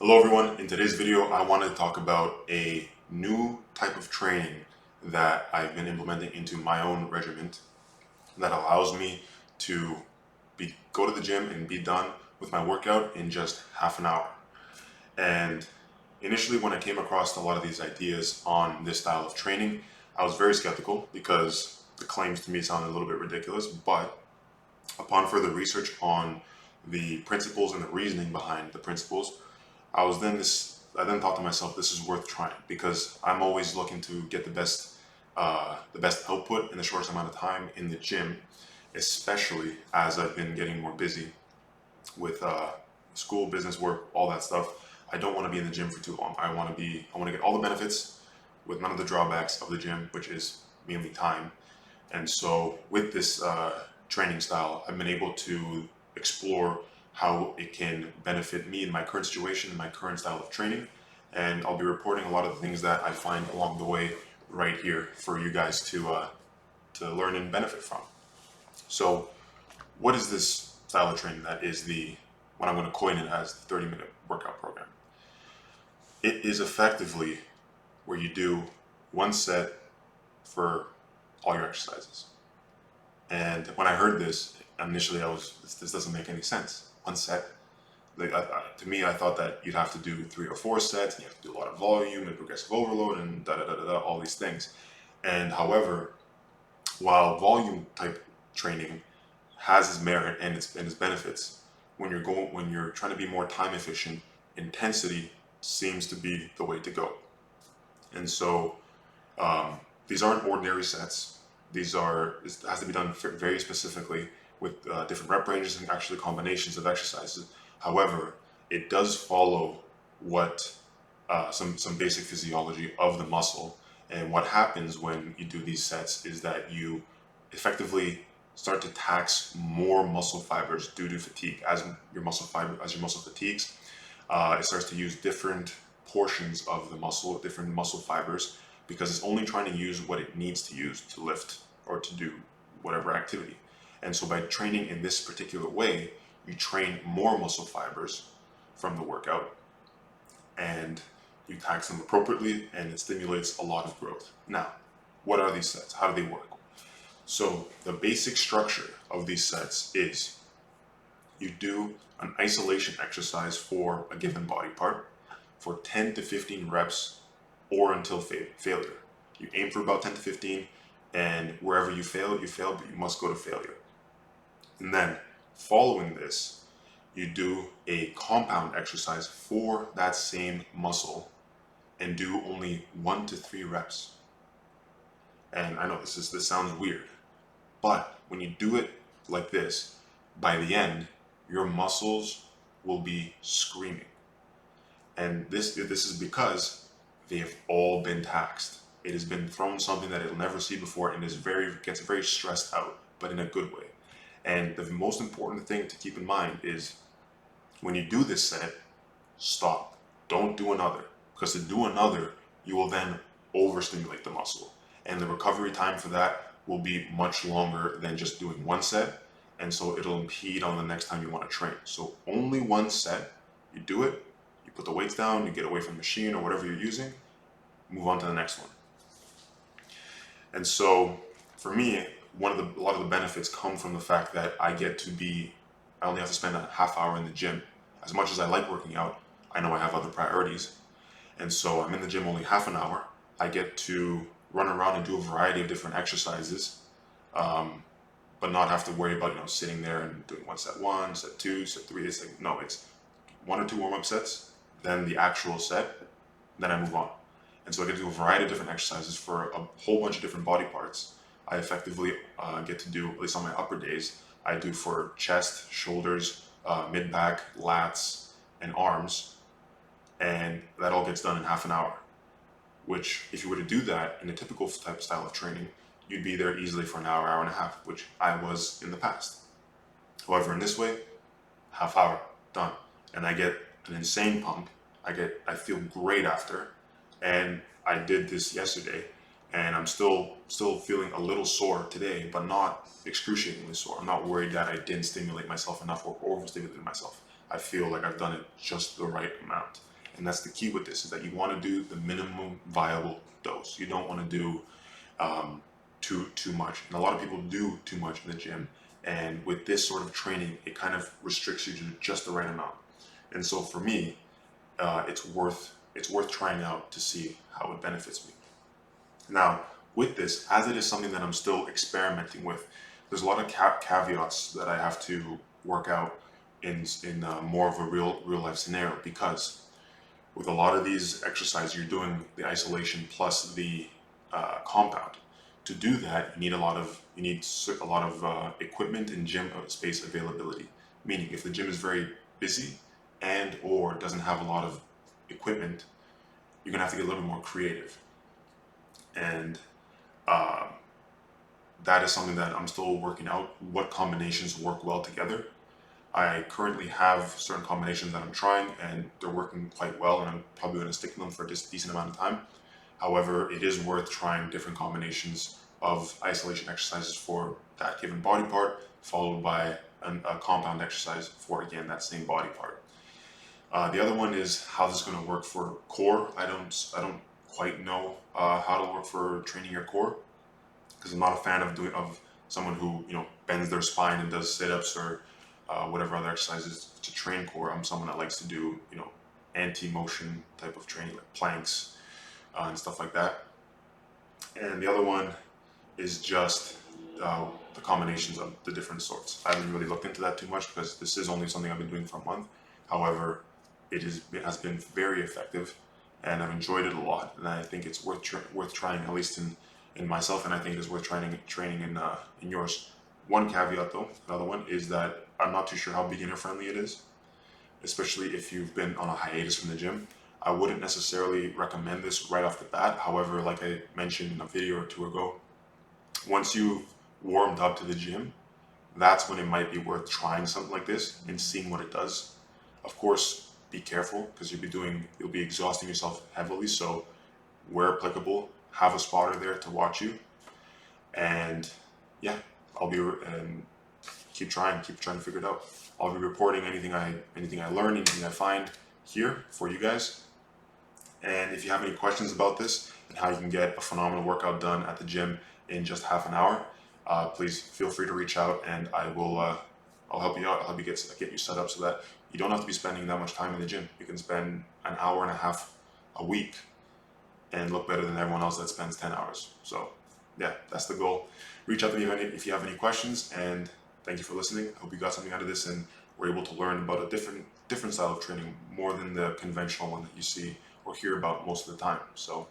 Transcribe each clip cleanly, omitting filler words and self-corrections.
Hello everyone, in today's video I want to talk about a new type of training that I've been implementing into my own regiment that allows me to go to the gym and be done with my workout in just half an hour. And initially when I came across a lot of these ideas on this style of training, I was very skeptical because the claims to me sounded a little bit ridiculous, but upon further research on the principles and the reasoning behind the principles, I then thought to myself, this is worth trying because I'm always looking to get the best output in the shortest amount of time in the gym, especially as I've been getting more busy with school, business work, all that stuff. I don't want to be in the gym for too long. I want to get all the benefits with none of the drawbacks of the gym, which is mainly time. And so with this training style, I've been able to explore how it can benefit me in my current situation, my current style of training. And I'll be reporting a lot of the things that I find along the way right here for you guys to learn and benefit from. So what is this style of training that is what I'm going to coin it as the 30-minute workout program? It is effectively where you do one set for all your exercises. And when I heard this, initially this doesn't make any sense. One set. To me, I thought that you'd have to do 3 or 4 sets, and you have to do a lot of volume and progressive overload and all these things. And however, while volume type training has its merit and its benefits, when you're trying to be more time efficient, intensity seems to be the way to go. And so these aren't ordinary sets. This has to be done very specifically with different rep ranges and actually combinations of exercises. However, it does follow what some basic physiology of the muscle. And what happens when you do these sets is that you effectively start to tax more muscle fibers due to fatigue. As your muscle fatigues, it starts to use different portions of the muscle, different muscle fibers, because it's only trying to use what it needs to use to lift or to do whatever activity. And so by training in this particular way, you train more muscle fibers from the workout and you tax them appropriately, and it stimulates a lot of growth. Now, what are these sets? How do they work? So the basic structure of these sets is you do an isolation exercise for a given body part for 10 to 15 reps or until failure. You aim for about 10 to 15, and wherever you fail, but you must go to failure. And then following this, you do a compound exercise for that same muscle and do only 1 to 3 reps. And I know this sounds weird, but when you do it like this, by the end, your muscles will be screaming. And this is because they have all been taxed. It has been thrown something that it'll never see before and gets very stressed out, but in a good way. And the most important thing to keep in mind is when you do this set, stop. Don't do another. Because to do another, you will then overstimulate the muscle. And the recovery time for that will be much longer than just doing one set. And so it'll impede on the next time you want to train. So only one set, you do it, you put the weights down, you get away from the machine or whatever you're using, move on to the next one. And so for me, a lot of the benefits come from the fact that I only have to spend a half hour in the gym. As much as I like working out, I know I have other priorities. And so I'm in the gym only half an hour. I get to run around and do a variety of different exercises, but not have to worry about, sitting there and doing set 1, set 2, set 3. It's 1 or 2 warm-up sets, then the actual set, then I move on. And so I get to do a variety of different exercises for a whole bunch of different body parts. I effectively get to do, at least on my upper days, I do for chest, shoulders, mid-back, lats, and arms. And that all gets done in half an hour, which if you were to do that in a typical type style of training, you'd be there easily for an hour, hour and a half, which I was in the past. However, in this way, half hour, done. And I get an insane pump. I feel great after. And I did this yesterday, and I'm still feeling a little sore today, but not excruciatingly sore. I'm not worried that I didn't stimulate myself enough or overstimulated myself. I feel like I've done it just the right amount. And that's the key with this, is that you want to do the minimum viable dose. You don't want to do too much. And a lot of people do too much in the gym. And with this sort of training, it kind of restricts you to just the right amount. And so for me, it's worth trying out to see how it benefits me. Now, with this, as it is something that I'm still experimenting with, there's a lot of caveats that I have to work out in more of a real life scenario, because with a lot of these exercises, you're doing the isolation plus the compound. To do that, you need a lot of equipment and gym space availability. Meaning, if the gym is very busy and or doesn't have a lot of equipment, you're gonna have to get a little bit more creative. And uh, that is something that I'm still working out. What combinations work well together? I currently have certain combinations that I'm trying, and they're working quite well, and I'm probably going to stick to them for a decent amount of time. However, it is worth trying different combinations of isolation exercises for that given body part, followed by a compound exercise for, again, that same body part. The other one is how this is going to work for core. I don't quite know how to work for training your core, because I'm not a fan of someone who bends their spine and does sit-ups or whatever other exercises to train core. I'm someone that likes to do anti-motion type of training, like planks and stuff like that. And the other one is just the combinations of the different sorts. I haven't really looked into that too much because this is only something I've been doing for a month. However, it has been very effective, and I've enjoyed it a lot. And I think it's worth trying, at least in myself, and I think it's worth training in yours. One caveat though, another one, is that I'm not too sure how beginner friendly it is, especially if you've been on a hiatus from the gym. I wouldn't necessarily recommend this right off the bat. However, like I mentioned in a video or two ago, once you've warmed up to the gym, that's when it might be worth trying something like this and seeing what it does. Of course, be careful, because you'll be exhausting yourself heavily. So where applicable, have a spotter there to watch you. And yeah, I'll be keep trying to figure it out. I'll be reporting anything I learn, anything I find here for you guys. And if you have any questions about this and how you can get a phenomenal workout done at the gym in just half an hour, please feel free to reach out, and I'll help you out. I'll help you get you set up so that you don't have to be spending that much time in the gym. You can spend an hour and a half a week and look better than everyone else that spends 10 hours. So yeah, that's the goal. Reach out to me if you have any questions, and thank you for listening. I hope you got something out of this and were able to learn about a different style of training, more than the conventional one that you see or hear about most of the time. So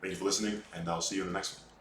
thank you for listening, and I'll see you in the next one.